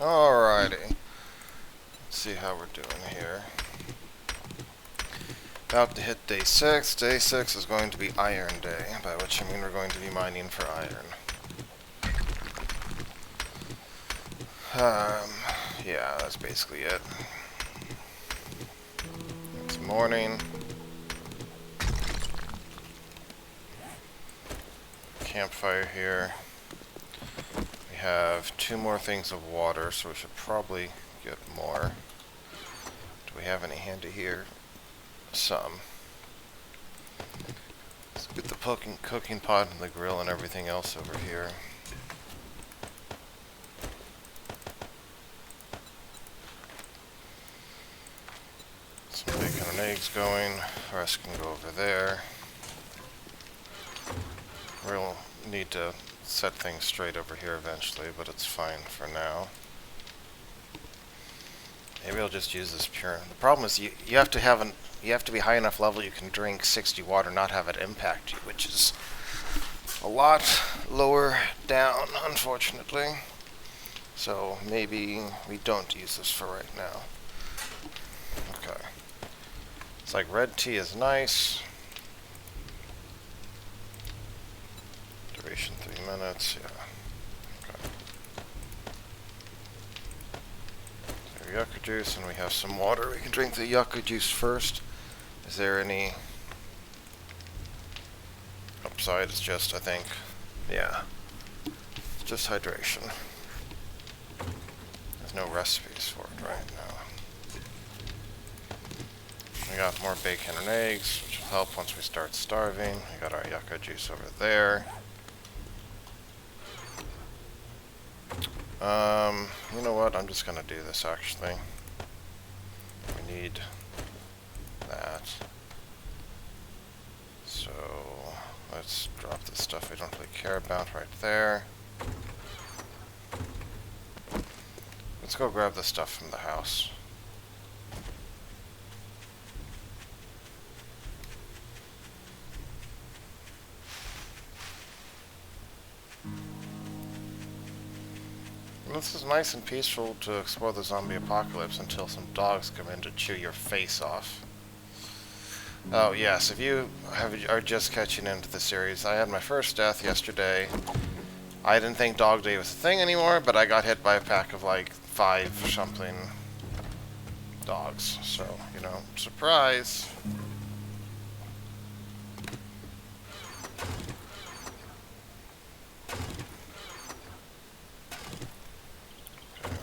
Alrighty. Let's see how we're doing here. About to hit day 6. Day 6 is going to be Iron Day, by which I mean we're going to be mining for iron. Yeah, that's basically it. It's morning. Campfire here. We have 2 more things of water, so we should probably get more. Do we have any handy here? Some. Let's get the cooking pot and the grill and everything else over here. Some bacon and eggs going. The rest can go over there. We'll need to set things straight over here eventually, but it's fine for now. Maybe I'll just use this pure. The problem is you have to be high enough level you can drink 60 water, not have it impact you, which is a lot lower down, unfortunately. So maybe we don't use this for right now. Okay. It's like red tea is nice. Duration 3 minutes, yeah. Okay. Yucca juice, and we have some water. We can drink the yucca juice first. Is there any upside? It's just, I think, yeah, it's just hydration. There's no recipes for it right now. We got more bacon and eggs, which will help once we start starving. We got our yucca juice over there. You know what? I'm just gonna do this actually. We need that. So let's drop the stuff we don't really care about right there. Let's go grab the stuff from the house. This is nice and peaceful to explore the zombie apocalypse until some dogs come in to chew your face off. Oh yes, if you are just catching into the series, I had my first death yesterday. I didn't think Dog Day was a thing anymore, but I got hit by a pack of like 5 or something dogs. So, you know, surprise.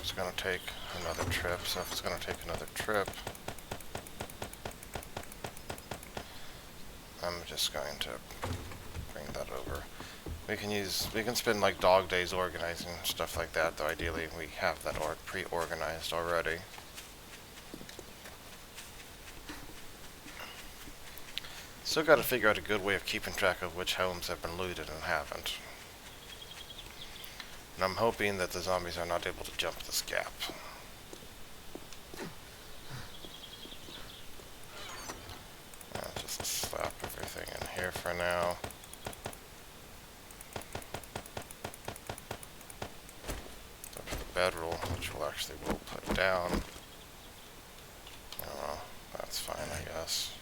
It's going to take another trip, so if it's going to take another trip, I'm just going to bring that over. We can spend like dog days organizing stuff like that, though ideally we have that pre-organized already. Still got to figure out a good way of keeping track of which homes have been looted and haven't. And I'm hoping that the zombies are not able to jump this gap. I'll just slap everything in here for now. Up to the bedroll, which we'll actually put down. Oh, that's fine, I guess.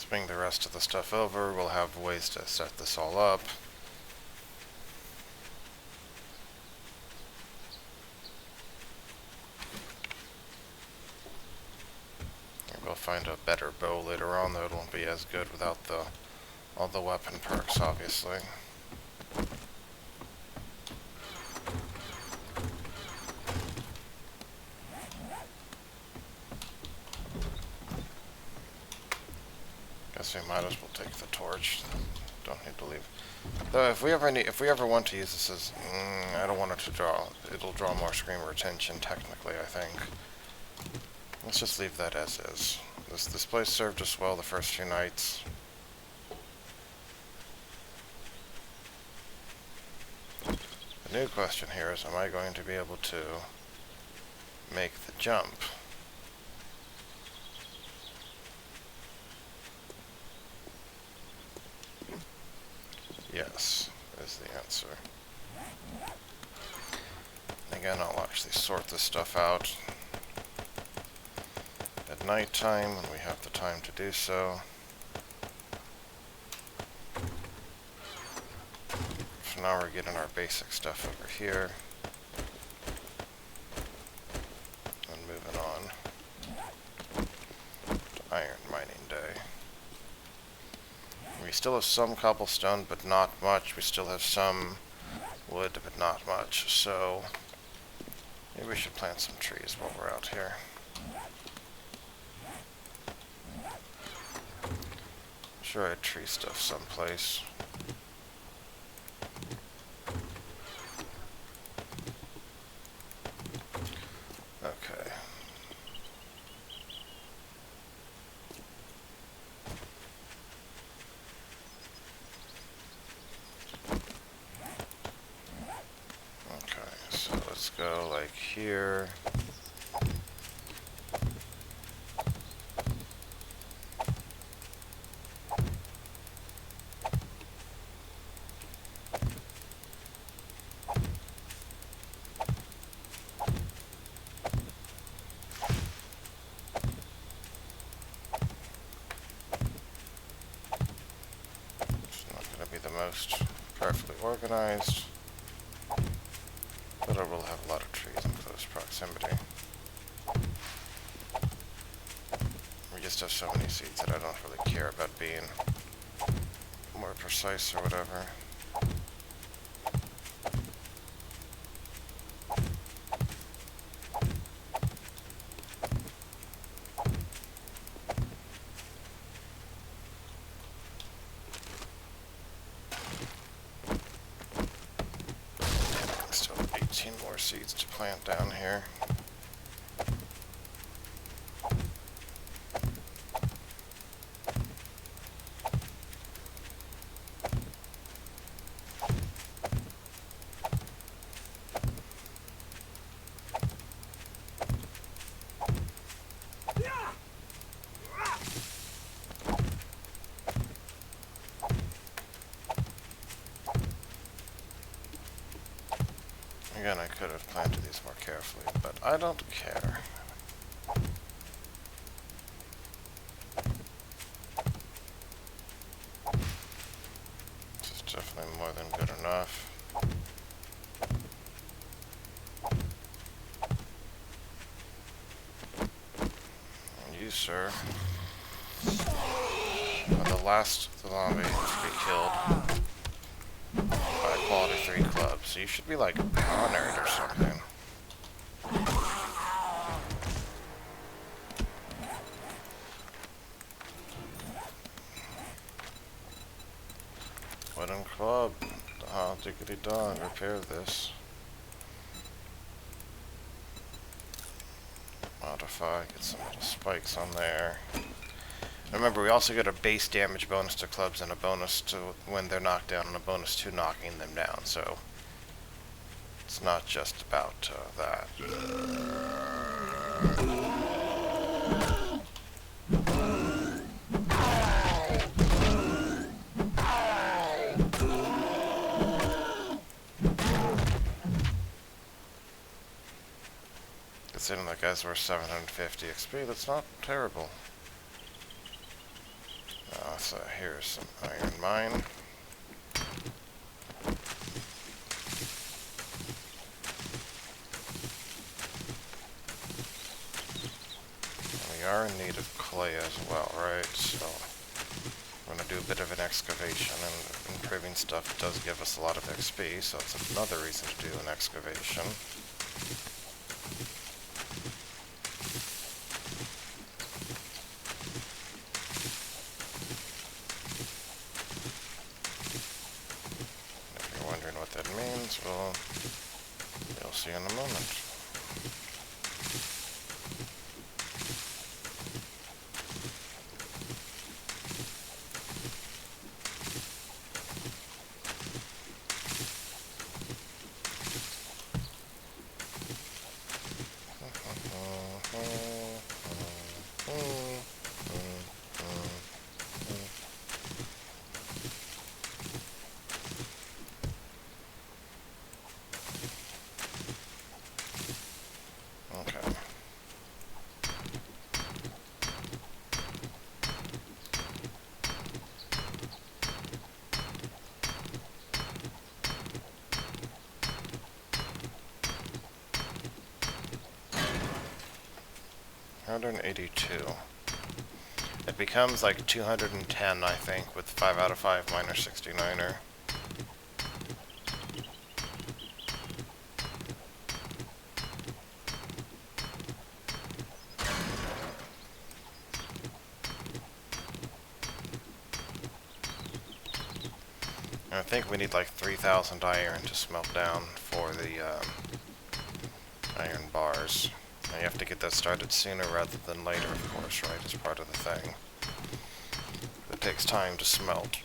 Bring the rest of the stuff over. We'll have ways to set this all up. We'll find a better bow later on, though it won't be as good without all the weapon perks, obviously. Guess we might as well take the torch. Don't need to leave. Though if we ever want to use this as, I don't want it to draw. It'll draw more screamer attention. Technically, I think. Let's just leave that as is. This place served us well the first few nights. The new question here is, am I going to be able to make the jump? Yes, is the answer. Again, I'll actually sort this stuff out at nighttime when we have the time to do so. So now we're getting our basic stuff over here. And moving on to iron mining day. We still have some cobblestone, but not much. We still have some wood, but not much. So maybe we should plant some trees while we're out here. I'm sure I had tree stuff someplace. Okay. Okay, so let's go like here. Most carefully organized, but I will have a lot of trees in close proximity. We just have so many seeds that I don't really care about being more precise or whatever. More seeds to plant down here. Again, I could have planted these more carefully, but I don't care. This is definitely more than good enough. And you, sir, are the last zombie to be killed by a quality 3 club, so you should be like honored or something. Wooden club. Oh, diggity dog, repair this. Modify, get some little spikes on there. Remember, we also get a base damage bonus to clubs and a bonus to when they're knocked down and a bonus to knocking them down, so it's not just about that. Considering that guy's worth 750 XP, that's not terrible. So here's some iron mine. We are in need of clay as well, right? So I'm going to do a bit of an excavation, and improving stuff does give us a lot of XP, so that's another reason to do an excavation. Well, you'll see in a moment. 182. It becomes like 210, I think, with 5 out of 5 minor 69er. I think we need like 3,000 iron to smelt down for the iron bars. And you have to get that started sooner rather than later, of course, right, as part of the thing. It takes time to smelt.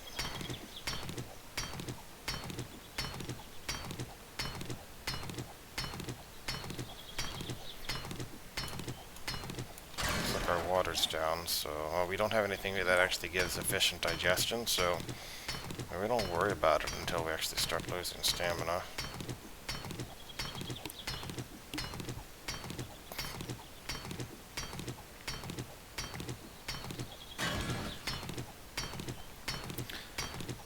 Looks like our water's down, so we don't have anything that actually gives efficient digestion, so we don't worry about it until we actually start losing stamina.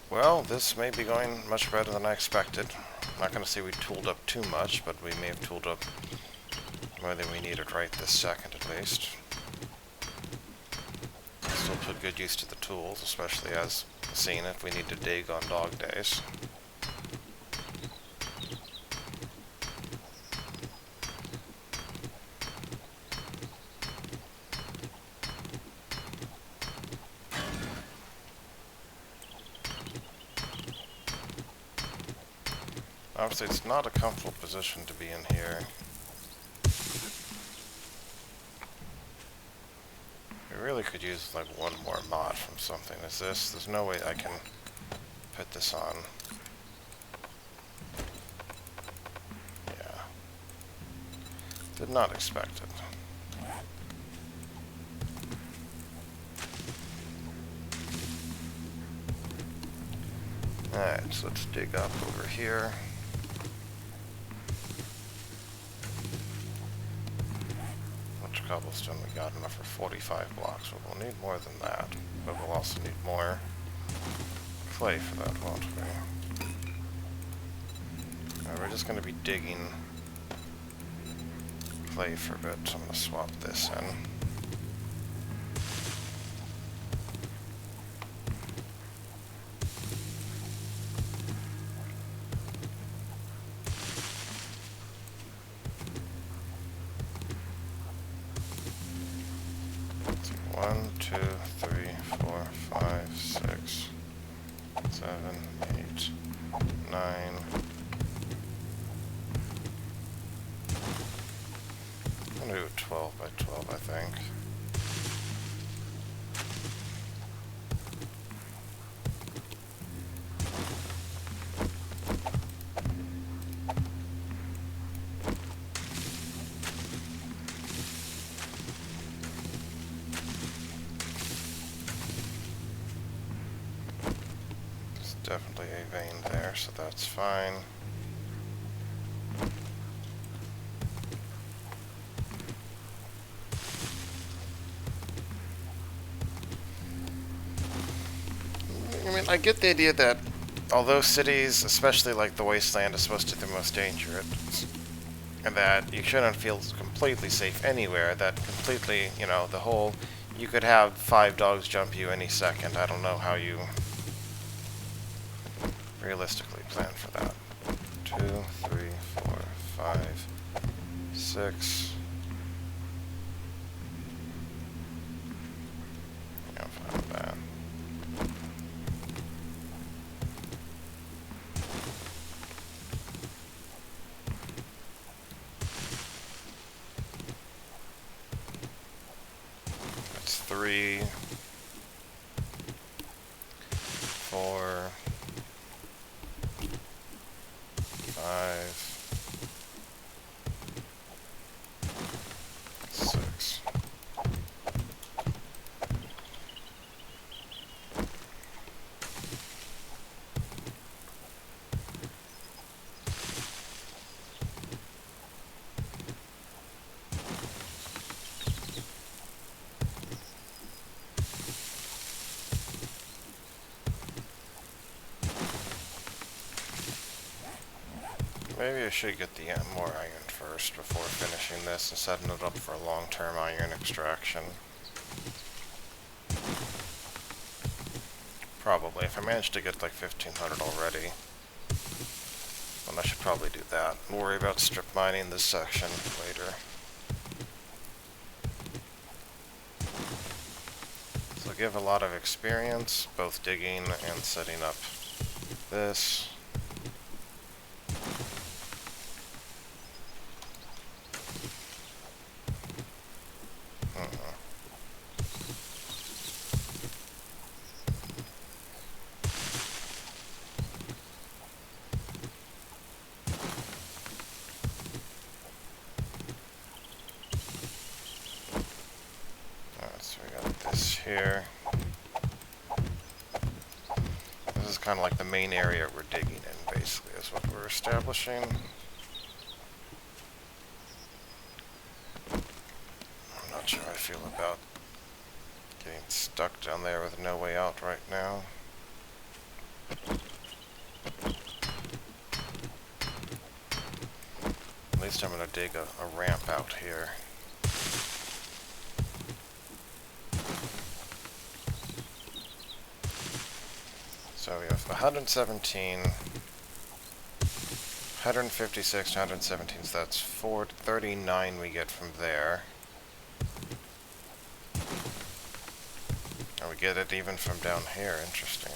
Well, this may be going much better than I expected. I'm not going to say we tooled up too much, but we may have tooled up more than we needed right this second at least. Still put good use to the tools, especially as seen if we need to dig on dog days. Obviously, it's not a comfortable position to be in here. We really could use like one more mod from something as this. There's no way I can put this on. Yeah. Did not expect it. Alright, so let's dig up over here. Cobblestone we got enough for 45 blocks, but we'll need more than that. But we'll also need more clay for that, won't we? We're just going to be digging clay for a bit, so I'm going to swap this in. One, two, three, four, five, 6, 7, 8, 9. I'm gonna do 12 by 12, I think. Definitely a vein there, so that's fine. I mean, I get the idea that although cities, especially like the wasteland, is supposed to be the most dangerous, and that you shouldn't feel completely safe anywhere, that completely, you know, the whole, you could have 5 dogs jump you any second. I don't know how you realistically plan for that. 2, 3, 4, 5, 6. Yeah, I'm fine with that. That's 3, 4, 5, 6. Maybe I should get the more iron first. first before finishing this and setting it up for a long-term iron extraction. Probably. If I manage to get like 1500 already, then I should probably do that. And worry about strip mining this section later. So give a lot of experience, both digging and setting up this. Here. This is kind of like the main area we're digging in, basically, is what we're establishing. I'm not sure how I feel about getting stuck down there with no way out right now. At least I'm going to dig a ramp out here. So we have 117, 156, 117, so that's 439 we get from there. And we get it even from down here, interesting.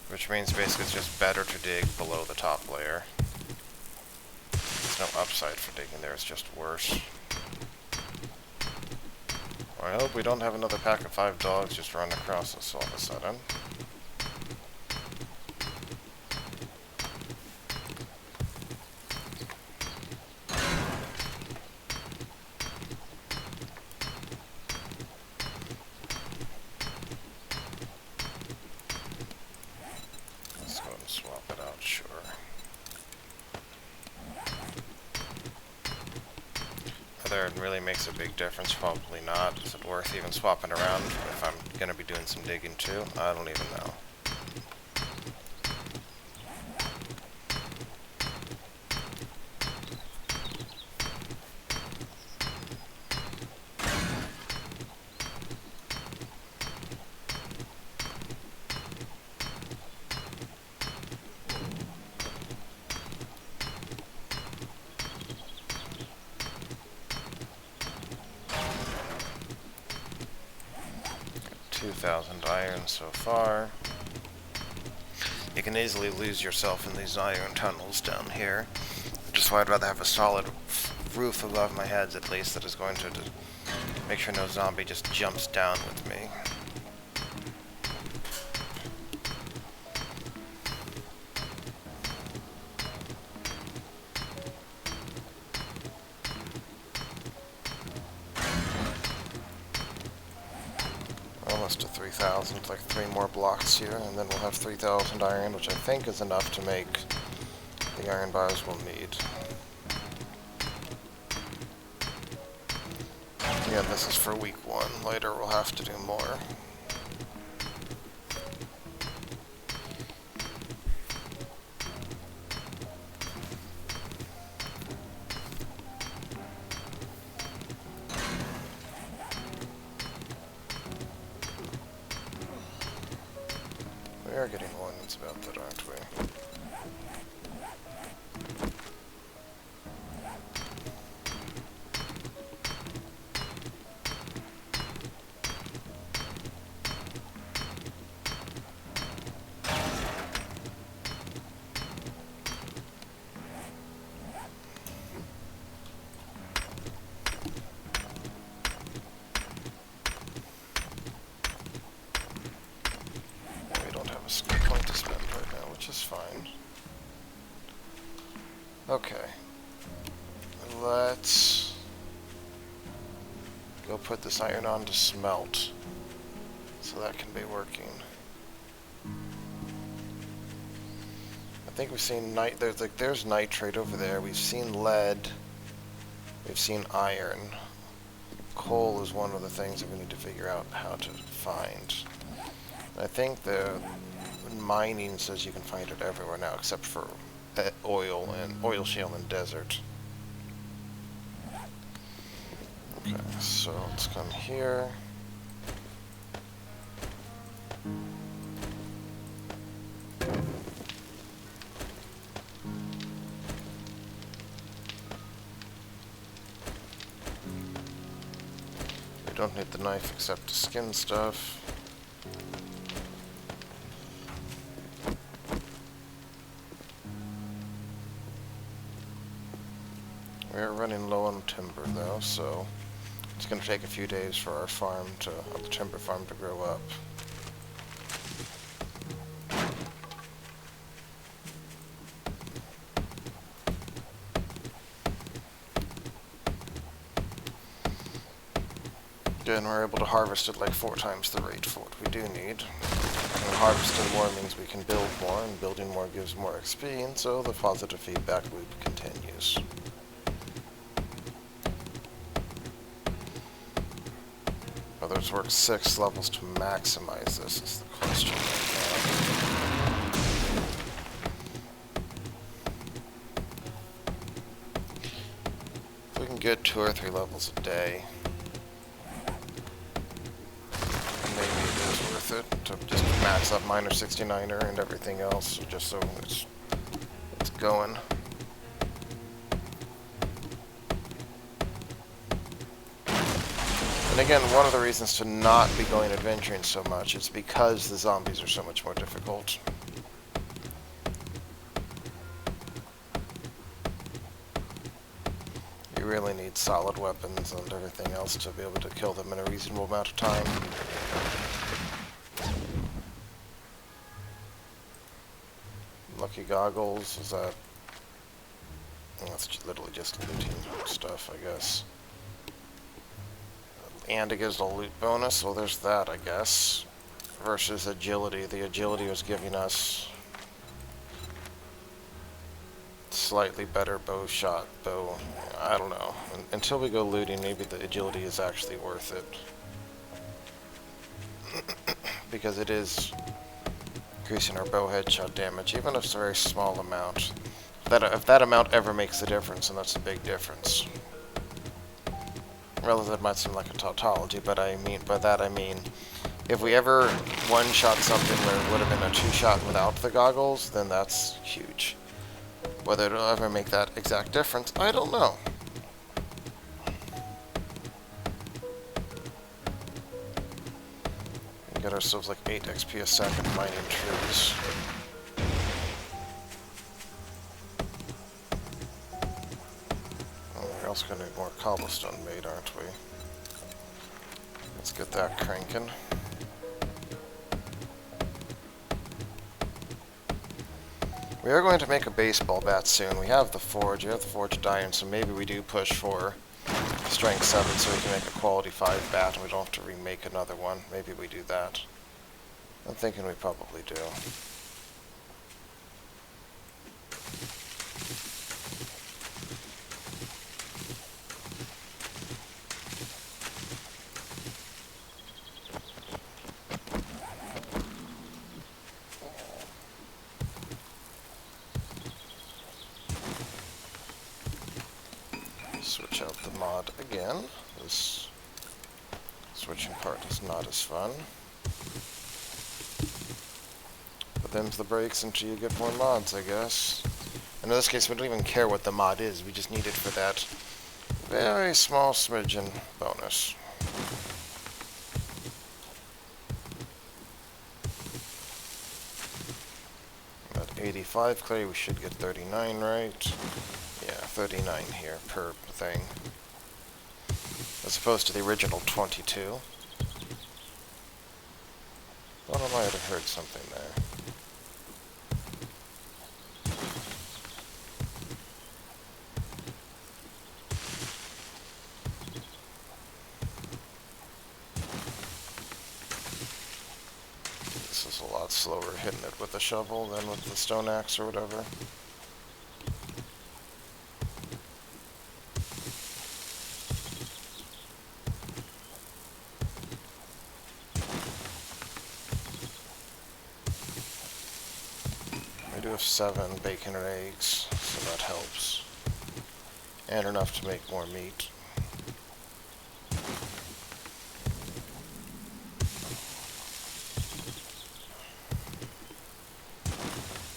Which means basically it's just better to dig below the top layer. There's no upside for digging there, it's just worse. I hope we don't have another pack of 5 dogs just run across us all of a sudden. Let's go and swap it out, sure. Whether it really makes a big difference, probably not. Is it worth even swapping around if I'm going to be doing some digging too? I don't even know. Iron so far. You can easily lose yourself in these iron tunnels down here, which is why I'd rather have a solid roof above my head at least that is going to make sure no zombie just jumps down with me. Almost to 3,000, like 3 more blocks here, and then we'll have 3,000 iron, which I think is enough to make the iron bars we'll need. Yeah, this is for week 1. Later we'll have to do more. We are getting warnings about that, aren't we? Skill point to spend right now, which is fine. Okay. Let's go put this iron on to smelt, so that can be working. I think we've seen there's nitrate over there. We've seen lead. We've seen iron. Coal is one of the things that we need to figure out how to find. I think the mining says you can find it everywhere now, except for oil shale and desert. Okay, so let's come here. We don't need the knife except to skin stuff. We're running low on timber though, so it's going to take a few days for our the timber farm to grow up. Again, we're able to harvest at like 4 times the rate for what we do need. And harvesting more means we can build more, and building more gives more XP, and so the positive feedback loop continues. Whether it's worth 6 levels to maximize this is the question right now. If we can get 2 or 3 levels a day, maybe it is worth it to just max up Miner 69er and everything else, just so it's going. And again, one of the reasons to not be going adventuring so much is because the zombies are so much more difficult. You really need solid weapons and everything else to be able to kill them in a reasonable amount of time. Lucky goggles, is that... That's literally just looting stuff, I guess. And it gives a loot bonus, well there's that, I guess. Versus agility. The agility was giving us slightly better bow. I don't know. Until we go looting, maybe the agility is actually worth it. Because it is increasing our bow headshot damage, even if it's a very small amount. If that amount ever makes a difference, and that's a big difference. Well, that might seem like a tautology, but by that I mean, if we ever one-shot something where it would have been a 2-shot without the goggles, then that's huge. Whether it'll ever make that exact difference, I don't know. We get ourselves like 8 XP a second mining trees. We're also going to need more cobblestone made, aren't we? Let's get that cranking. We are going to make a baseball bat soon. We have the forge of iron, so maybe we do push for strength 7 so we can make a quality 5 bat and we don't have to remake another one. Maybe we do that. I'm thinking we probably do. Switch out the mod again. This switching part is not as fun. But them's the breaks until you get more mods, I guess. And in this case, we don't even care what the mod is. We just need it for that very small smidgen bonus. At 85 clay, we should get 39, right? Yeah, 39 here per thing. As opposed to the original 22. Thought I might have heard something there. This is a lot slower hitting it with the shovel than with the stone axe or whatever. have 7 bacon and eggs, so that helps. And enough to make more meat.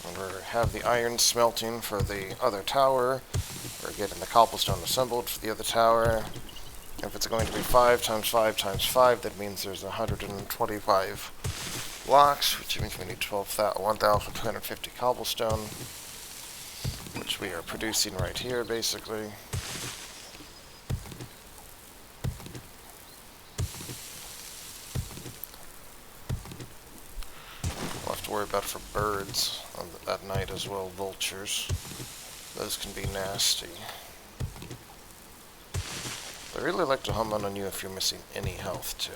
And we have the iron smelting for the other tower. We're getting the cobblestone assembled for the other tower. If it's going to be 5 times 5 times 5, that means there's 125 blocks, which means we need 1,250 cobblestone, which we are producing right here, basically. We'll have to worry about for birds at night as well, vultures. Those can be nasty. I really like to hum on you if you're missing any health, too.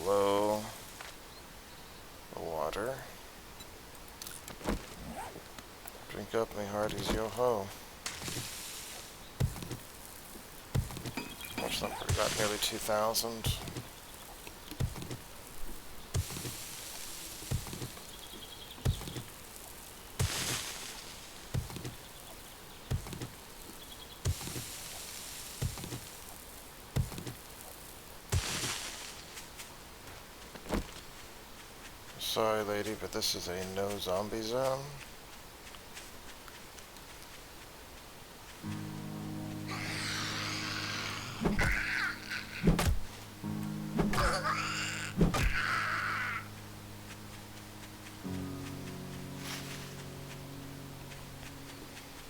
Below the water. Drink up, me hearties, yo-ho. Much lumber, we got nearly 2,000. Sorry, lady, but this is a no-zombie zone.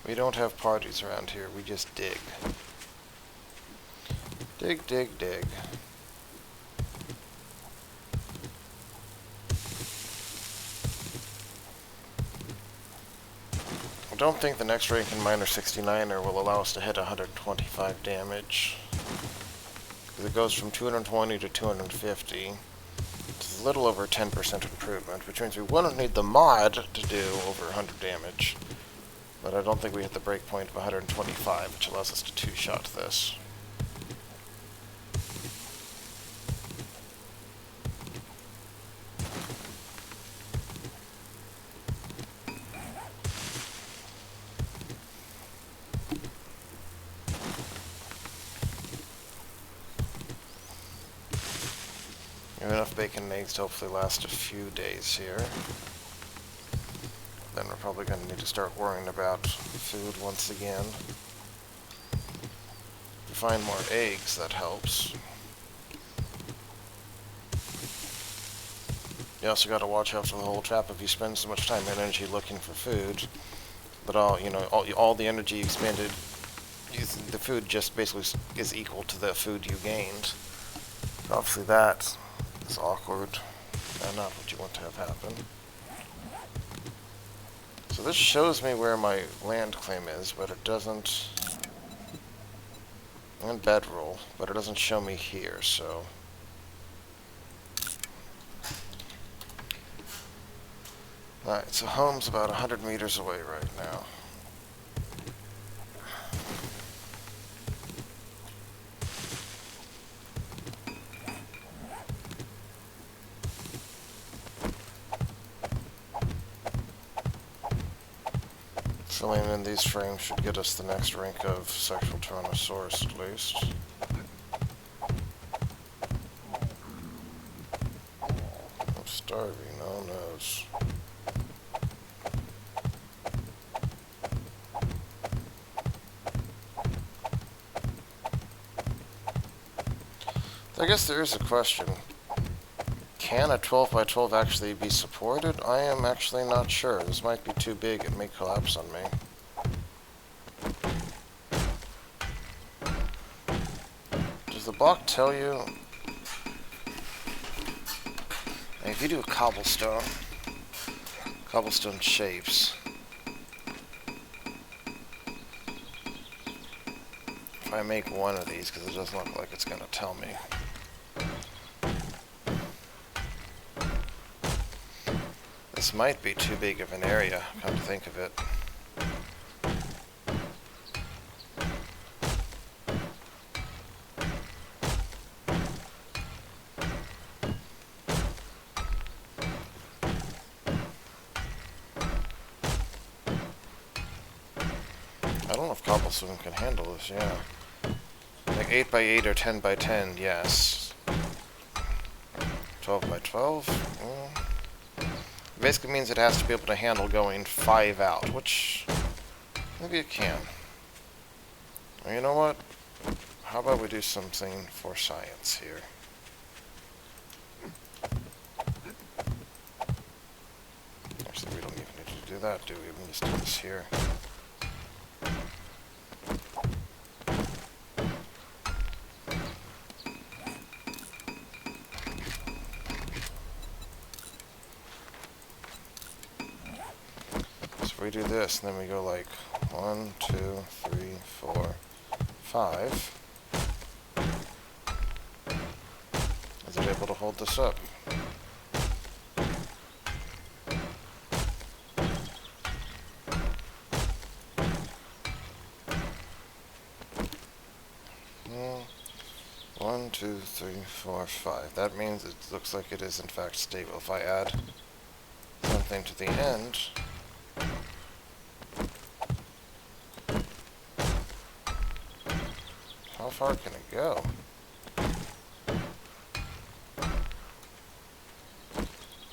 We don't have parties around here, we just dig. Dig, dig, dig. I don't think the next rank in Miner 69er will allow us to hit 125 damage. Because it goes from 220 to 250. It's a little over 10% improvement, which means we wouldn't need the mod to do over 100 damage. But I don't think we hit the breakpoint of 125, which allows us to two-shot this. We have enough bacon and eggs to hopefully last a few days here. Then we're probably going to need to start worrying about food once again. If we find more eggs, that helps. You also got to watch out for the whole trap if you spend so much time and energy looking for food. But all the energy you expended, the food just basically is equal to the food you gained. Obviously that is awkward and not what you want to have happen. So this shows me where my land claim is, but it doesn't, and bedroll, but it doesn't show me here, so. Alright, so home's about 100 meters away right now. Filling in these frames should get us the next rank of sexual Tyrannosaurus at least. I'm starving, oh noes. I guess there is a question. Can a 12 by 12 actually be supported? I am actually not sure. This might be too big. It may collapse on me. Does the block tell you? If you do a cobblestone shapes. If I make one of these because it doesn't look like it's going to tell me. This might be too big of an area, come to think of it. I don't know if cobblestone can handle this, yeah. Like 8 by 8 or 10 by 10, yes. 12 by 12? Basically means it has to be able to handle going 5 out, which maybe it can. Well, you know what? How about we do something for science here? Actually, we don't even need to do that, do we? We can just do this here. We do this, and then we go like 1, 2, 3, 4, 5. Is it able to hold this up? One, 2, 3, 4, 5. That means it looks like it is in fact stable. If I add something to the end, how far can it go?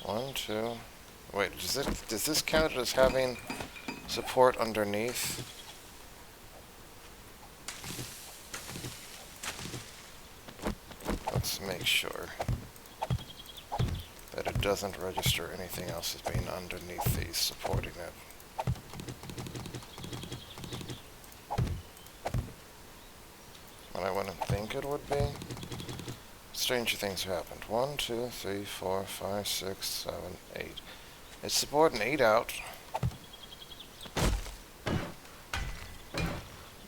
One, two. Wait, does this count as having support underneath? Let's make sure that it doesn't register anything else as being underneath these supporting it. I wouldn't think it would be. Stranger things have happened. 1, 2, 3, 4, 5, 6, 7, 8. It's supporting 8 out.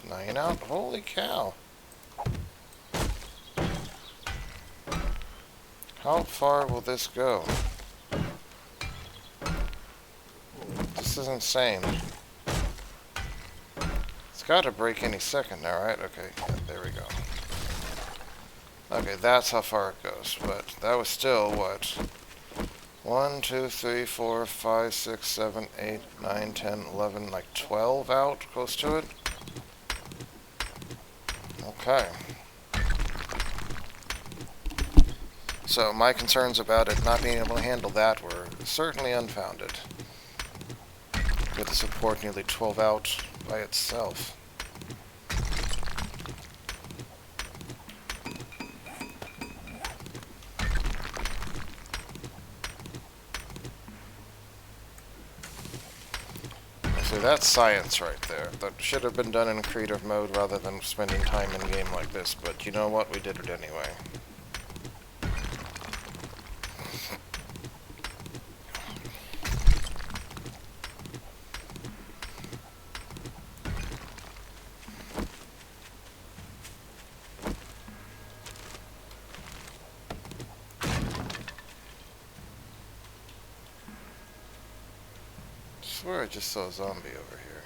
9 out? Holy cow. How far will this go? This is insane. It's got to break any second now, right? Okay, yeah, there we go. Okay, that's how far it goes, but that was still, what? 1, 2, 3, 4, 5, 6, 7, 8, 9, 10, 11, like 12 out, close to it? Okay. So my concerns about it not being able to handle that were certainly unfounded. With the support nearly 12 out by itself. So that's science right there. That should have been done in creative mode rather than spending time in a game like this, but you know what? We did it anyway. I swear I just saw a zombie over here.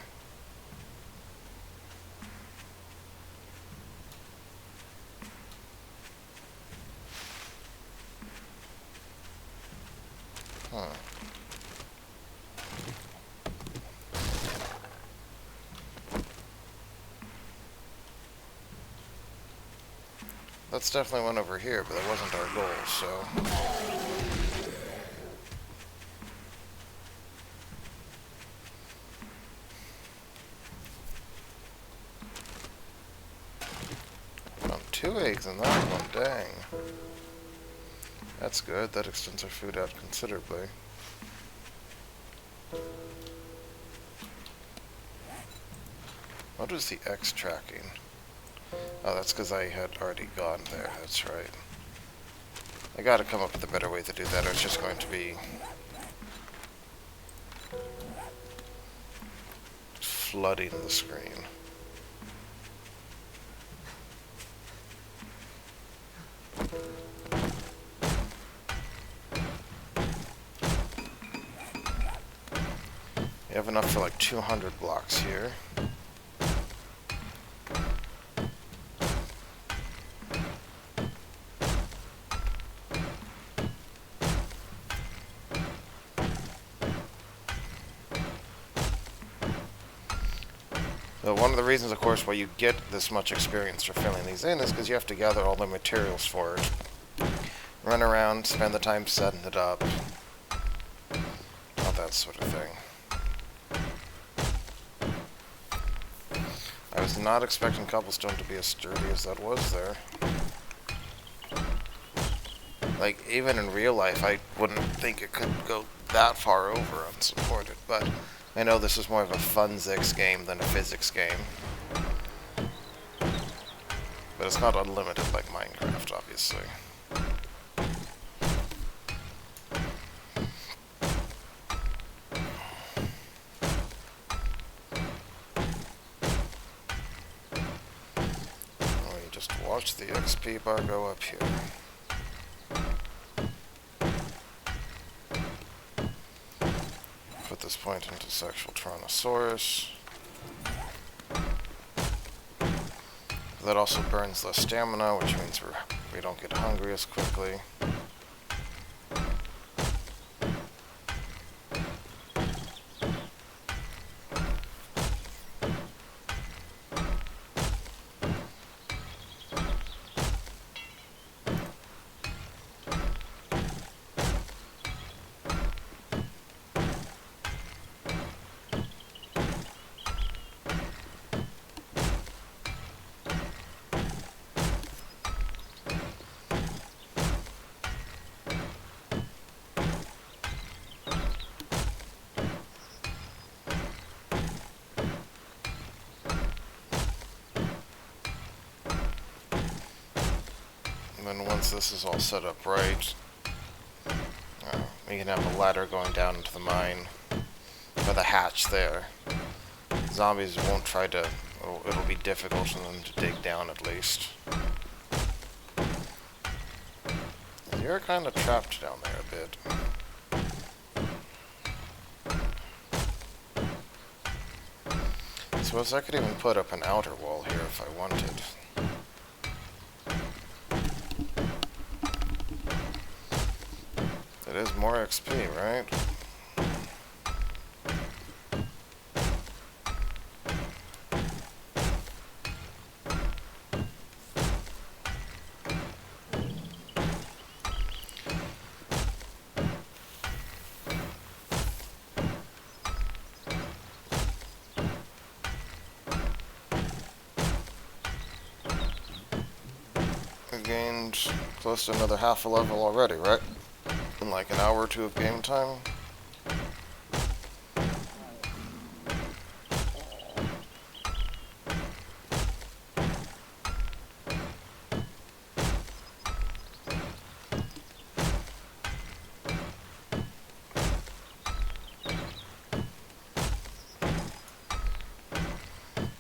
Huh. That's definitely one over here, but that wasn't our goal, so... Found 2 eggs in that one, dang. That's good, that extends our food out considerably. What is the X tracking? Oh, that's because I had already gone there, that's right. I gotta come up with a better way to do that, or it's just going to be... flooding the screen. We have enough for like 200 blocks here. So one of the reasons, of course, why you get this much experience for filling these in is because you have to gather all the materials for it. Run around, spend the time setting it up. All that sort of thing. I was not expecting cobblestone to be as sturdy as that was there. Like, even in real life, I wouldn't think it could go that far over unsupported, but I know this is more of a funsics game than a physics game. But it's not unlimited like Minecraft, obviously. We just watch the XP bar go up here. Put this point into Sexual Tyrannosaurus. That also burns less stamina, which means we don't get hungry as quickly. And then once this is all set up right, we can have a ladder going down into the mine, or the hatch there. Zombies won't try to, it'll be difficult for them to dig down at least. You're kind of trapped down there a bit. I suppose I could even put up an outer wall here if I wanted. It is more XP, right? We gained close to another half a level already, right? In like an hour or two of game time.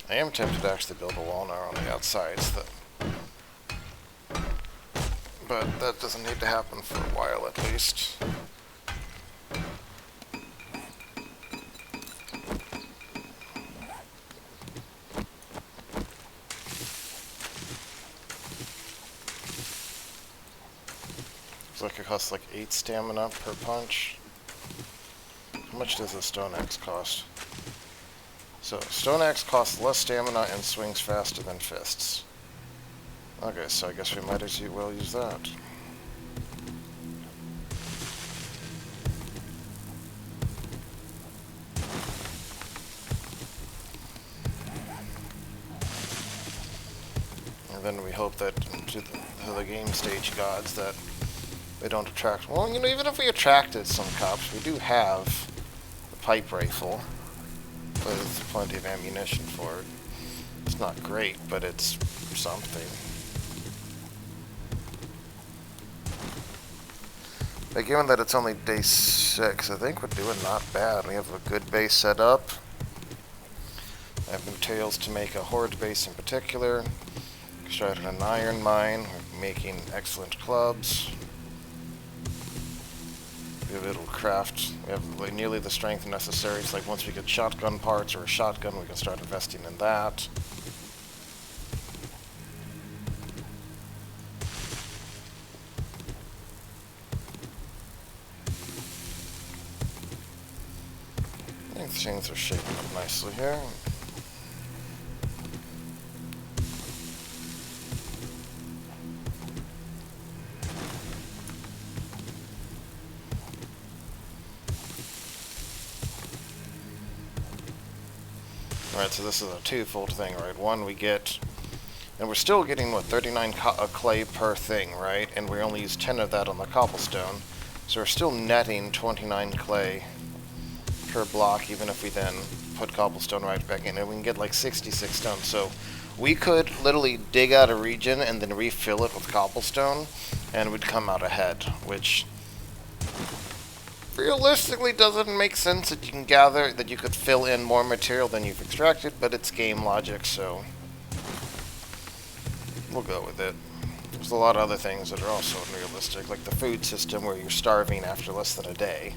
I am tempted to actually build a wall now on the outsides, but that doesn't need to happen for a while at least. Looks like it costs like 8 stamina per punch. How much does a stone axe cost? So, stone axe costs less stamina and swings faster than fists. Okay, so I guess we might as well use that. And then we hope that to the game stage gods that they don't attract. Well, you know, even if we attracted some cops, we do have the pipe rifle. But there's plenty of ammunition for it. It's not great, but it's something. But given that it's only day 6, I think we're doing not bad. We have a good base set up. I have materials to make a horde base in particular. Started an iron mine. We're making excellent clubs. Be able to craft. We have like nearly the strength necessary. It's like once we get shotgun parts or a shotgun, we can start investing in that. I think things are shaping up nicely here. Alright, so this is a twofold thing, right? One, we get, and we're still getting, what, 39 clay per thing, right? And we only use 10 of that on the cobblestone. So we're still netting 29 clay per block, even if we then put cobblestone right back in. And we can get like 66 stone. So we could literally dig out a region and then refill it with cobblestone, and we'd come out ahead, which realistically doesn't make sense that you can gather, that you could fill in more material than you've extracted, but it's game logic, so we'll go with it. There's a lot of other things that are also unrealistic, like the food system where you're starving after less than a day.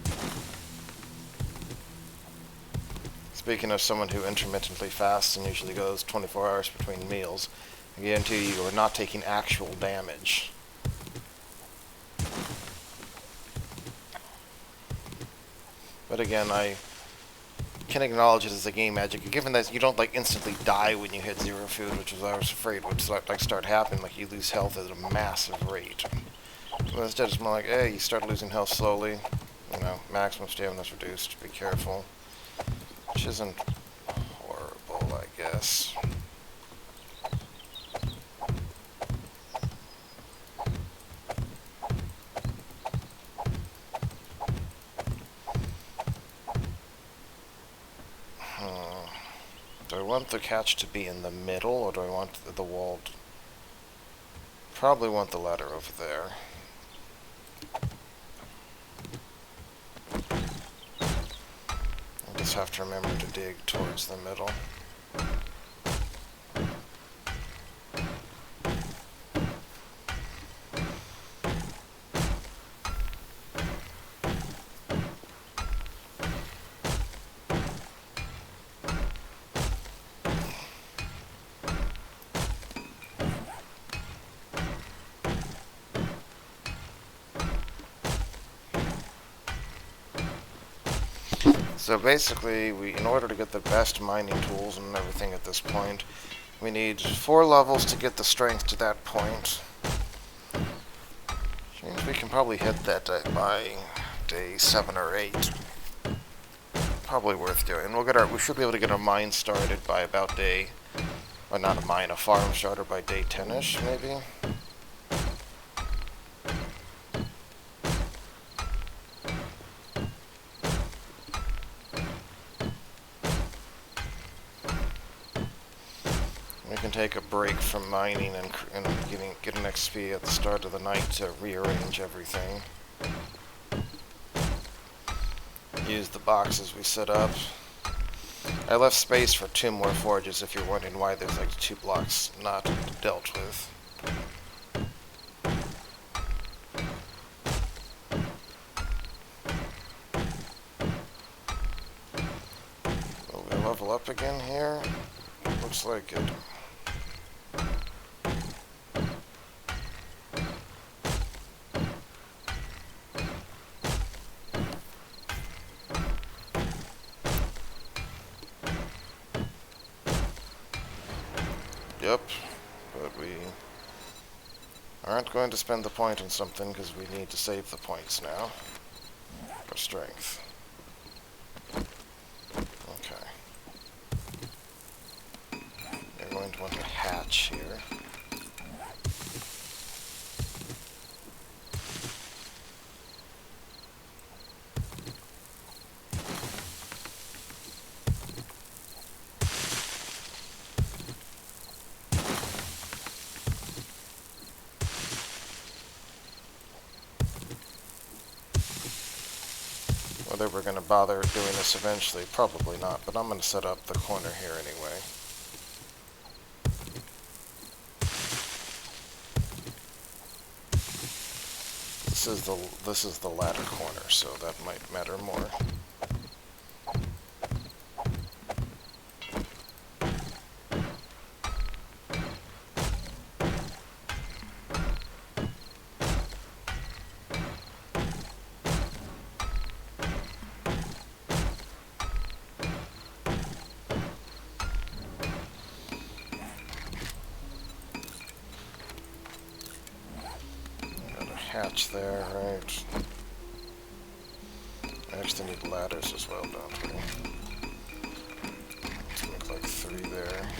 Speaking of someone who intermittently fasts and usually goes 24 hours between meals, I guarantee you are not taking actual damage. But again, I can acknowledge it as a game magic, given that you don't like instantly die when you hit zero food, which is what I was afraid would start happening. Like you lose health at a massive rate. So instead, it's more like, hey, you start losing health slowly. You know, maximum stamina is reduced. Be careful, which isn't horrible, I guess. Do I want the catch to be in the middle, or do I want the wall to... Probably want the ladder over there. I just have to remember to dig towards the middle. So basically, in order to get the best mining tools and everything at this point, we need 4 levels to get the strength to that point. Which means we can probably hit that by day 7 or 8. Probably worth doing. We should be able to get our mine started by about day, well, not a mine, a farm started by day 10-ish, maybe. We can take a break from mining and get an XP at the start of the night to rearrange everything. Use the boxes we set up. I left space for 2 more forges if you're wondering why there's like 2 blocks not dealt with. Will we level up again here? Looks like it. Yep, but we aren't going to spend the point on something because we need to save the points now for strength. Okay. We're going to want a hatch here. Whether we're going to bother doing this eventually, probably not, but I'm going to set up the corner here anyway. The this is the ladder corner, so that might matter more. Hatch there, right? I actually need ladders as well, don't we? Let's make like 3 there.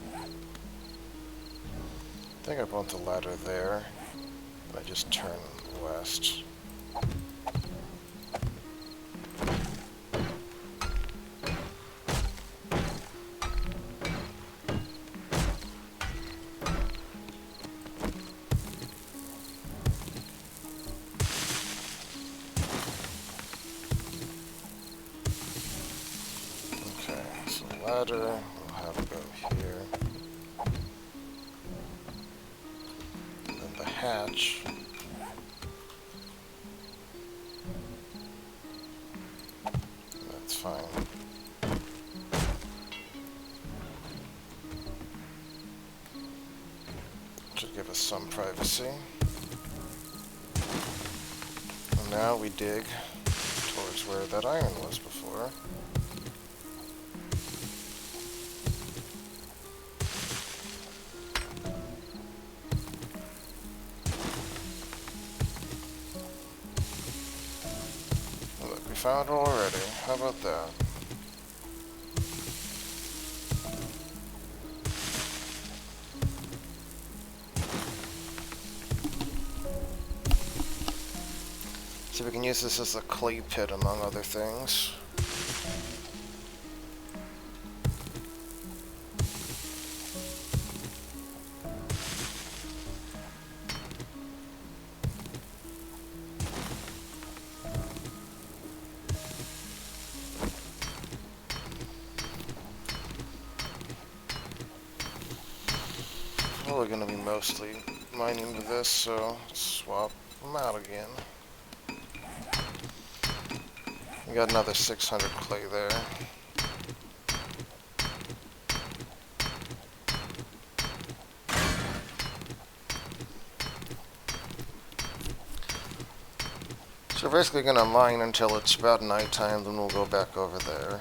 I think I want the ladder there, and I just turn west. Ladder, we'll have it go here. And then the hatch. That's fine. Should give us some privacy. And now we dig towards where that iron was before. Found it already. How about that? So we can use this as a clay pit, among other things. Probably going to be mostly mining to this, so let's swap them out again. We got another 600 clay there. So we're basically going to mine until it's about nighttime, then we'll go back over there.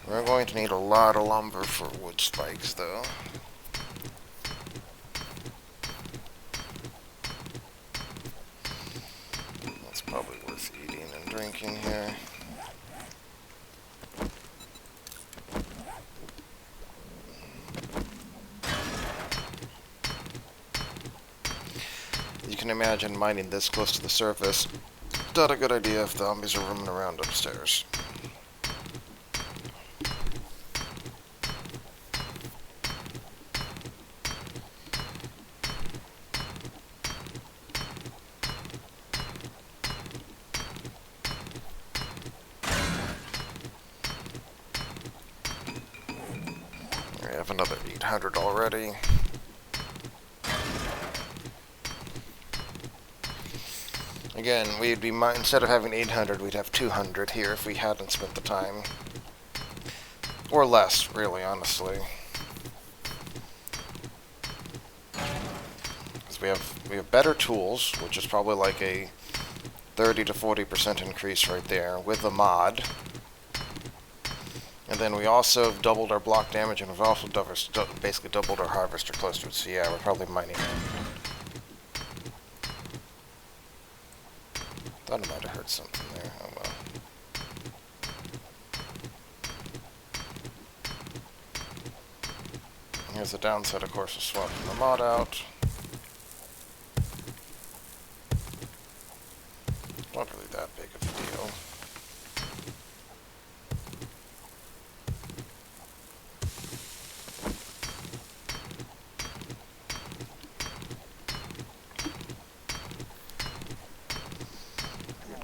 We're going to need a lot of lumber for wood spikes, though. That's probably worth eating and drinking here. You can imagine mining this close to the surface. Not a good idea if zombies are roaming around upstairs. We have another 800 already. Again, we'd be instead of having 800, we'd have 200 here if we hadn't spent the time. Or less, really, honestly. Because we have better tools, which is probably like a 30 to 40% increase right there with the mod. And then we also doubled our block damage, and we've also basically doubled our harvester cluster. So yeah, we're probably mining. Thought I might have heard something there. Oh well. Here's the downside, of course, of swapping the mod out. Not really that big of a deal.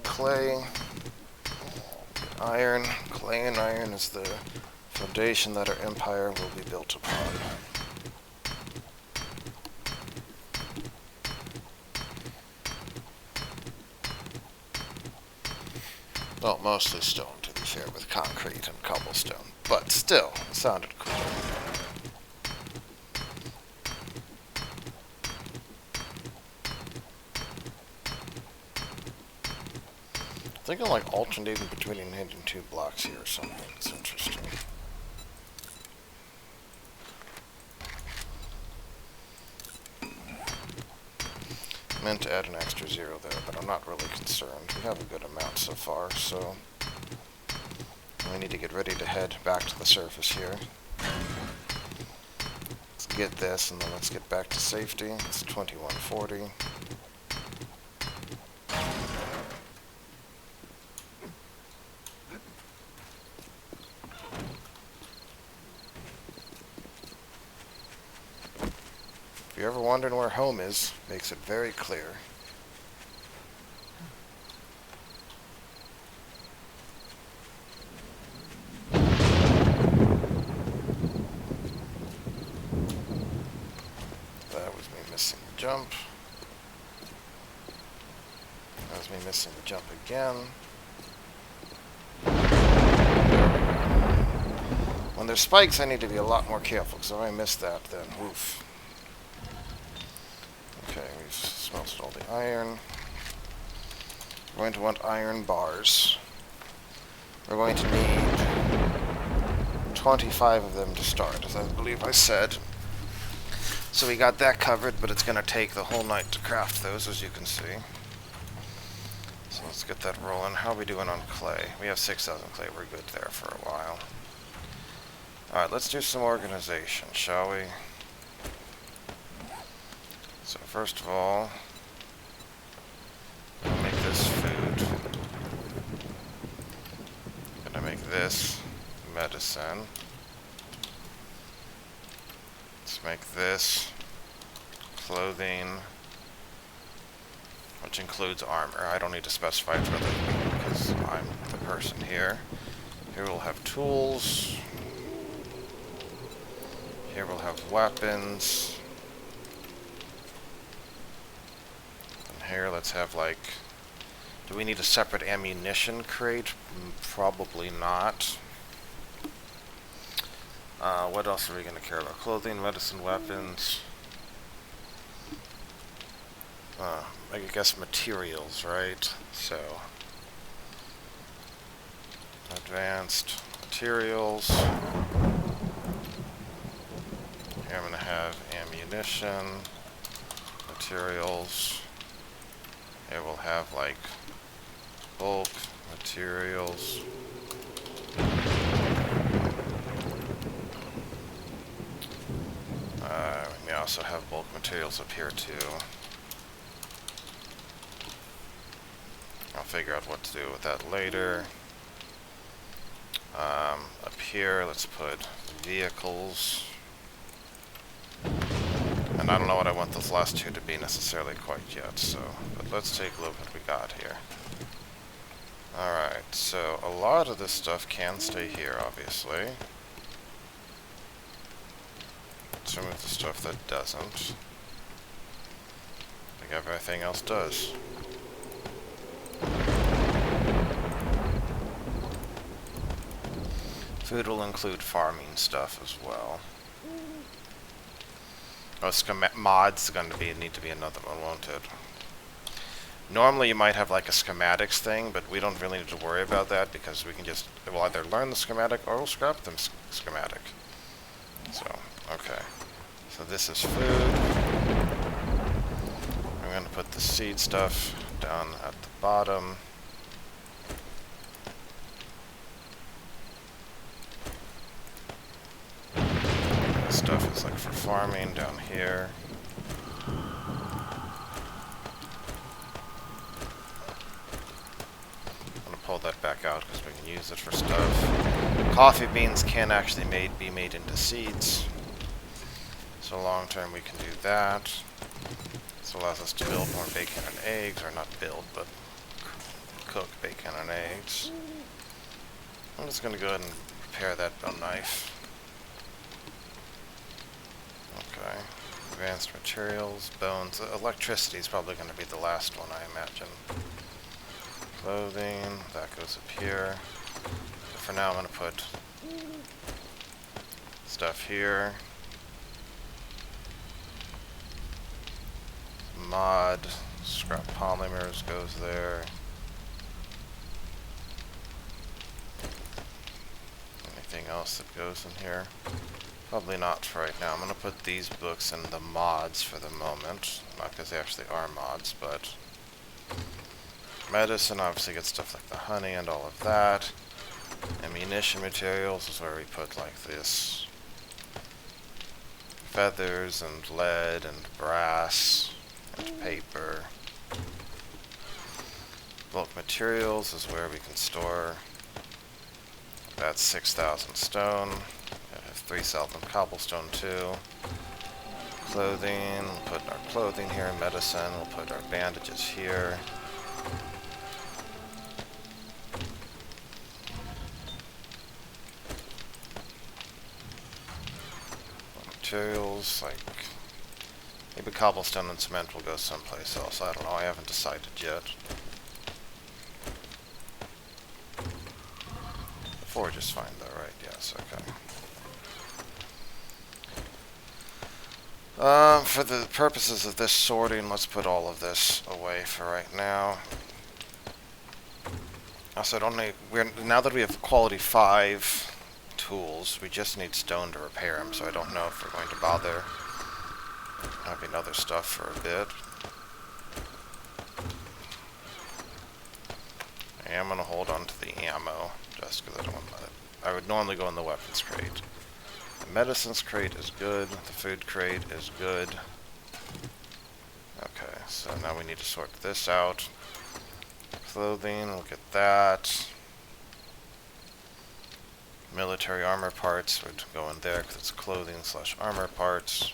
Clay, iron. Clay and iron is the foundation that our empire will be built upon. Well, mostly stone, to be fair, with concrete and cobblestone. But still, it sounded cool. I think I'm like alternating between hitting 2 blocks here or something. It's interesting. I meant to add an extra 0 there, but I'm not really concerned. We have a good amount so far, so we need to get ready to head back to the surface here. Let's get this, and then let's get back to safety. It's 2140. If you're ever wondering where home is, makes it very clear. That was me missing the jump. That was me missing the jump again. When there's spikes, I need to be a lot more careful, because if I miss that, then woof. Okay, we've smelted all the iron. We're going to want iron bars. We're going to need 25 of them to start, as I believe I said. So we got that covered, but it's going to take the whole night to craft those, as you can see. So let's get that rolling. How are we doing on clay? We have 6,000 clay. We're good there for a while. Alright, let's do some organization, shall we? So first of all, I'll make this food. I'm gonna make this medicine. Let's make this clothing, which includes armor. I don't need to specify for the because I'm the person here. Here we'll have tools. Here we'll have weapons. Here, let's have like, do we need a separate ammunition crate? Probably not. What else are we going to care about? Clothing, medicine, weapons. I guess materials, right? So, advanced materials. Here I'm going to have ammunition, materials. Here we'll have like bulk materials. We may also have bulk materials up here too. I'll figure out what to do with that later. Up here, let's put vehicles. And I don't know what I want those last two to be necessarily quite yet, so, but let's take a look at what we got here. Alright, so a lot of this stuff can stay here, obviously. Let's remove the stuff that doesn't. Like everything else does. Food will include farming stuff as well. Oh, mod's going to need to be another one, won't it? Normally you might have like a schematics thing, but we don't really need to worry about that because we can just, we'll either learn the schematic or we'll scrap the schematic. So, okay. So this is food. I'm going to put the seed stuff down at the bottom. This stuff is like for farming down here. Pull that back out because we can use it for stuff. Coffee beans can actually be made into seeds. So long term we can do that. This allows us to build more bacon and eggs, or not build, but cook bacon and eggs. I'm just going to go ahead and repair that bone knife. Okay. Advanced materials, bones. Electricity is probably going to be the last one, I imagine. Clothing, that goes up here. But for now, I'm going to put stuff here. Mod, scrap polymers goes there. Anything else that goes in here? Probably not for right now. I'm going to put these books in the mods for the moment. Not because they actually are mods, but medicine obviously gets stuff like the honey and all of that. Ammunition materials is where we put like this feathers and lead and brass and paper. Bulk materials is where we can store. That's 6,000 stone. 3,000 cobblestone too. Clothing, we'll put our clothing here. Medicine, we'll put our bandages here. Materials, like maybe cobblestone and cement will go someplace else. I don't know, I haven't decided yet. The forge is fine though, right? Yes, okay. For the purposes of this sorting, let's put all of this away for right now. Also, now that we have quality 5 tools, we just need stone to repair them, so I don't know if we're going to bother having other stuff for a bit. I am going to hold on to the ammo, just because I don't want to. I would normally go in the weapons crate. The medicines crate is good. The food crate is good. Okay, so now we need to sort this out. Clothing, we'll get that. Military armor parts would go in there because it's clothing / armor parts.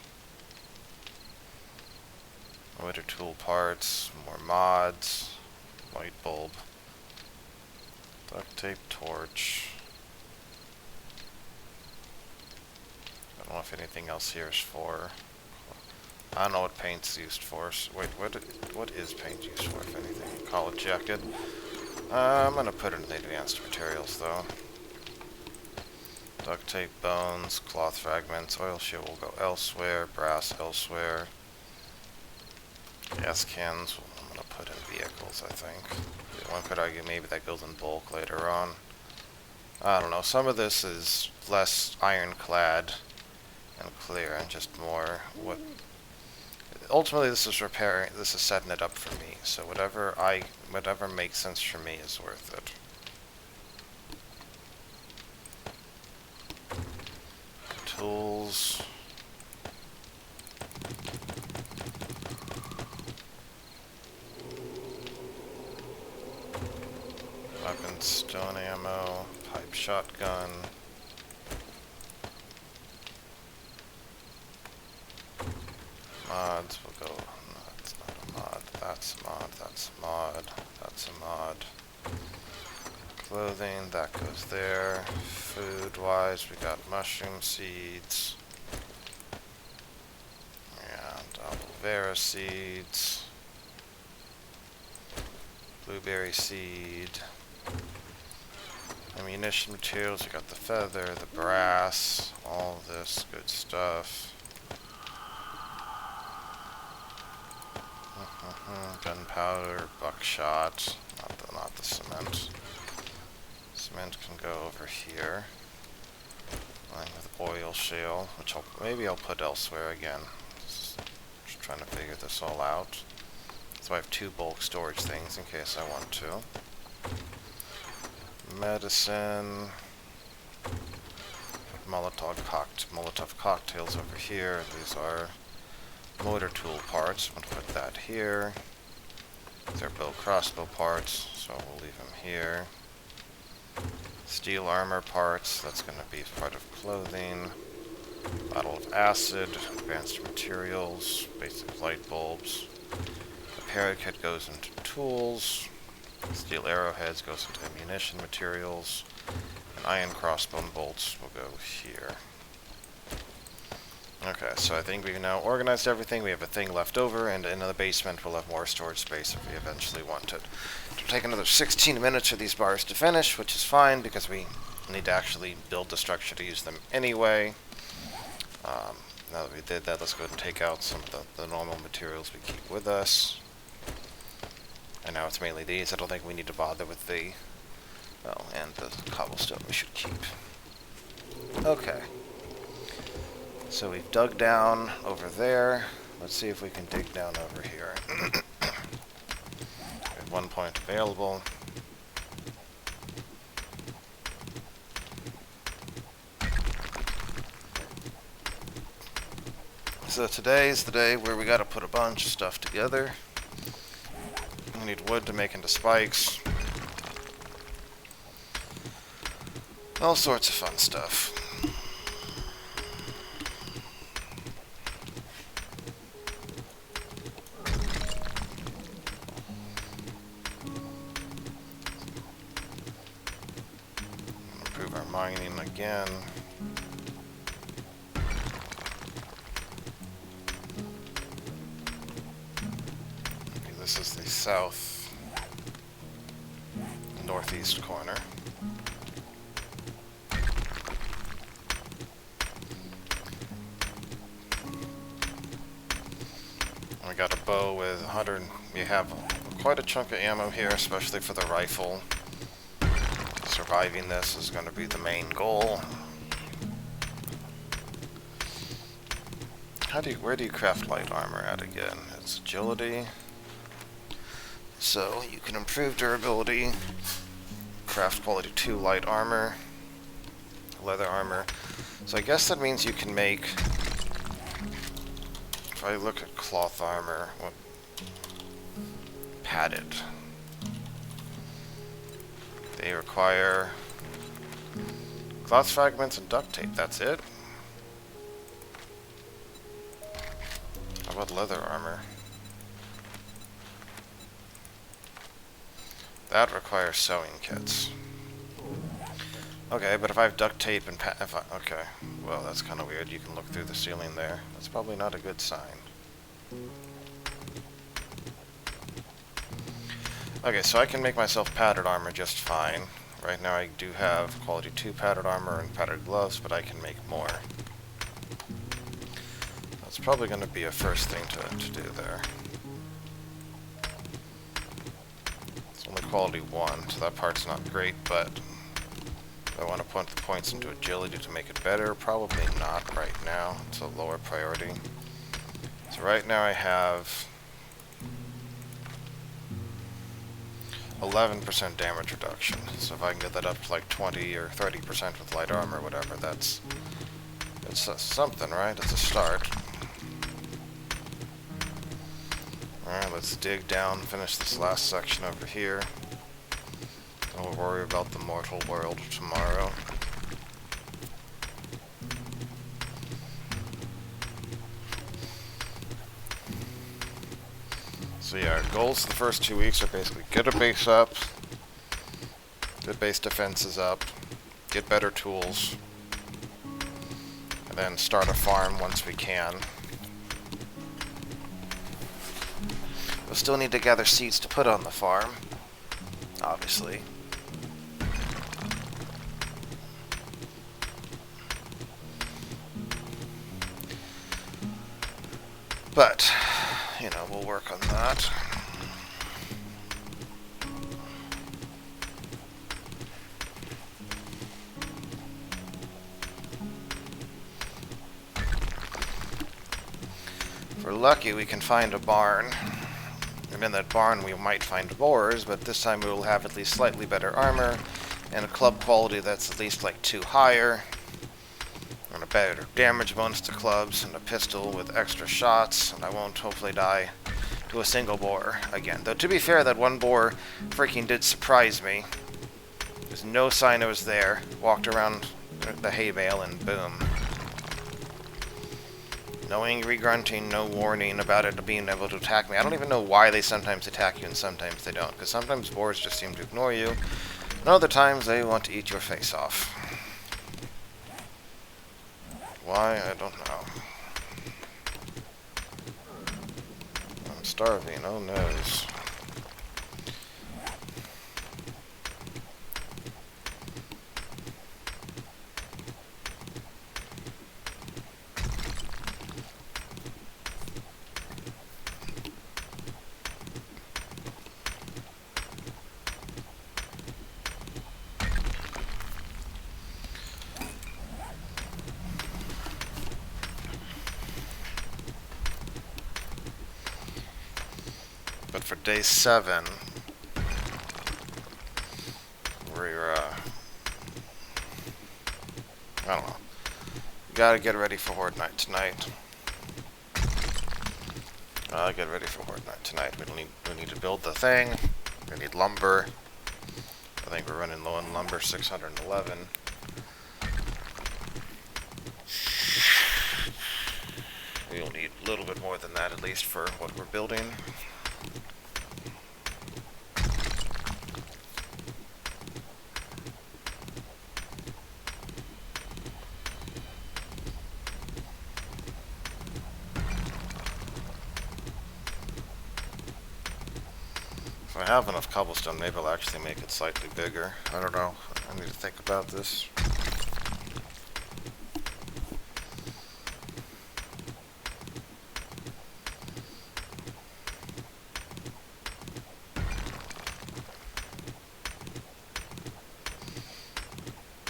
Winter tool parts, more mods. Light bulb. Duct tape, torch. I don't know if anything else here is for. I don't know what paint's used for. Wait, what is paint used for, if anything? College jacket. I'm gonna put it in the advanced materials, though. Duct tape, bones, cloth fragments, oil shield will go elsewhere, brass elsewhere. Gas cans, I'm gonna put in vehicles, I think. One could argue maybe that goes in bulk later on. I don't know, some of this is less ironclad and clear and just more what ultimately this is setting it up for me, so whatever makes sense for me is worth it. Tools. Weapons, stone ammo, pipe shotgun. Mods will go, no, that's not a mod, that's a mod, that's a mod, that's a mod. Clothing, that goes there. Food-wise, we got mushroom seeds. And aloe vera seeds. Blueberry seed. Ammunition materials, we got the feather, the brass, all this good stuff. Gunpowder, buckshot, not the cement. Cement can go over here. Along with oil shale, which maybe I'll put elsewhere again. Just trying to figure this all out. So I have 2 bulk storage things in case I want to. Medicine. Molotov cocktails over here. These are motor tool parts. I'm going to put that here. These are bow crossbow parts, so we'll leave them here. Steel armor parts, that's going to be part of clothing. Bottle of acid, advanced materials, basic light bulbs. The parrot kit goes into tools. Steel arrowheads goes into ammunition materials. And iron crossbone bolts will go here. Okay, so I think we've now organized everything. We have a thing left over, and in the basement we'll have more storage space if we eventually want it. It'll take another 16 minutes for these bars to finish, which is fine because we need to actually build the structure to use them anyway. Now that we did that, let's go ahead and take out some of the normal materials we keep with us. And now it's mainly these. I don't think we need to bother with the... well, and the cobblestone we should keep. Okay. So we've dug down over there. Let's see if we can dig down over here. We have 1 point available. So today is the day where we gotta put a bunch of stuff together. We need wood to make into spikes. All sorts of fun stuff. Improve our mining again. This is the south northeast corner. We got a bow with 100. We have quite a chunk of ammo here, especially for the rifle. Surviving this is going to be the main goal. Where do you craft light armor at again? It's agility. So you can improve durability, craft quality 2 light armor, leather armor. So I guess that means you can make, if I look at cloth armor, what, padded. They require cloth fragments and duct tape, that's it? How about leather armor? That requires sewing kits. Okay, but if I have duct tape and okay, well that's kind of weird. You can look through the ceiling there. That's probably not a good sign. Okay, so I can make myself padded armor just fine. Right now I do have quality 2 padded armor and padded gloves, but I can make more. That's probably going to be a first thing to do there. Only quality 1, so that part's not great, but I want to put the points into agility to make it better. Probably not right now. It's a lower priority. So right now I have 11% damage reduction. So if I can get that up to like 20 or 30% with light armor or whatever, it's something, right? It's a start. Alright, let's dig down, finish this last section over here. And we'll worry about the mortal world tomorrow. So yeah, our goals for the first 2 weeks are basically get a base up, get base defenses up, get better tools, and then start a farm once we can. We'll still need to gather seeds to put on the farm, obviously. But, you know, we'll work on that. If we're lucky, we can find a barn. And in that barn we might find boars, but this time we will have at least slightly better armor, and a club quality that's at least like 2 higher, and a better damage bonus to clubs, and a pistol with extra shots, and I won't hopefully die to a single boar again. Though to be fair, that one boar freaking did surprise me. There's no sign it was there. Walked around the hay bale and boom. No angry grunting, no warning about it being able to attack me. I don't even know why they sometimes attack you and sometimes they don't, because sometimes boars just seem to ignore you, and Other times they want to eat your face off. Why? I don't know. I'm starving, oh noes. But for day 7, we're, I don't know. Gotta get ready for Horde Night tonight. Get ready for Horde Night tonight. We need to build the thing. We need lumber. I think we're running low on lumber, 611. We'll need a little bit more than that, at least, for what we're building. If I have enough cobblestone, maybe I'll actually make it slightly bigger. I don't know. I need to think about this.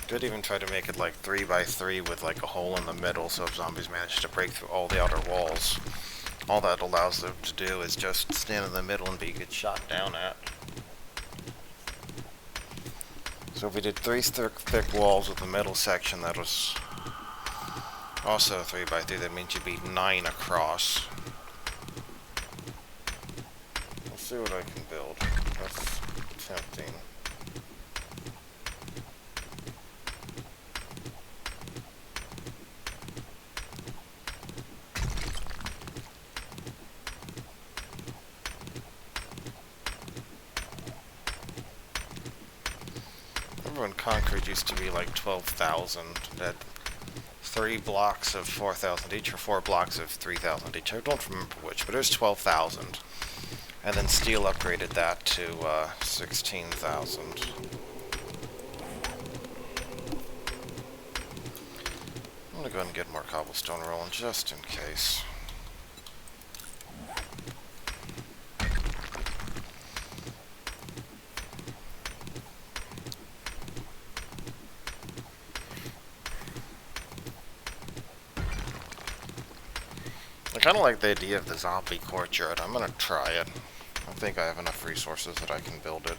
Could even try to make it like 3x3 with like a hole in the middle, so if zombies manage to break through all the outer walls, all that allows them to do is just stand in the middle and get shot down at. So if we did 3 thick walls with the middle section, that was also 3x3, that means you'd be 9 across. Let's see what I can build. That's tempting. When concrete used to be like 12,000, it had 3 blocks of 4,000 each, or 4 blocks of 3,000 each. I don't remember which, but it was 12,000. And then steel upgraded that to 16,000. I'm gonna go ahead and get more cobblestone rolling just in case. I kind of like the idea of the zombie courtyard. I'm gonna try it. I think I have enough resources that I can build it.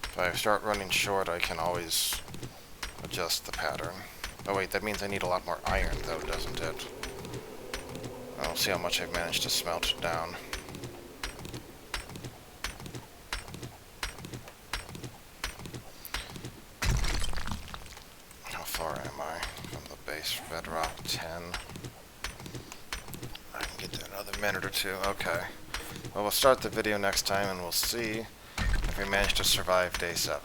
If I start running short, I can always adjust the pattern. Oh wait, that means I need a lot more iron though, doesn't it? I'll see how much I've managed to smelt down. Bedrock 10. I can get there another minute or two. Okay. Well, we'll start the video next time and we'll see if we manage to survive day 7.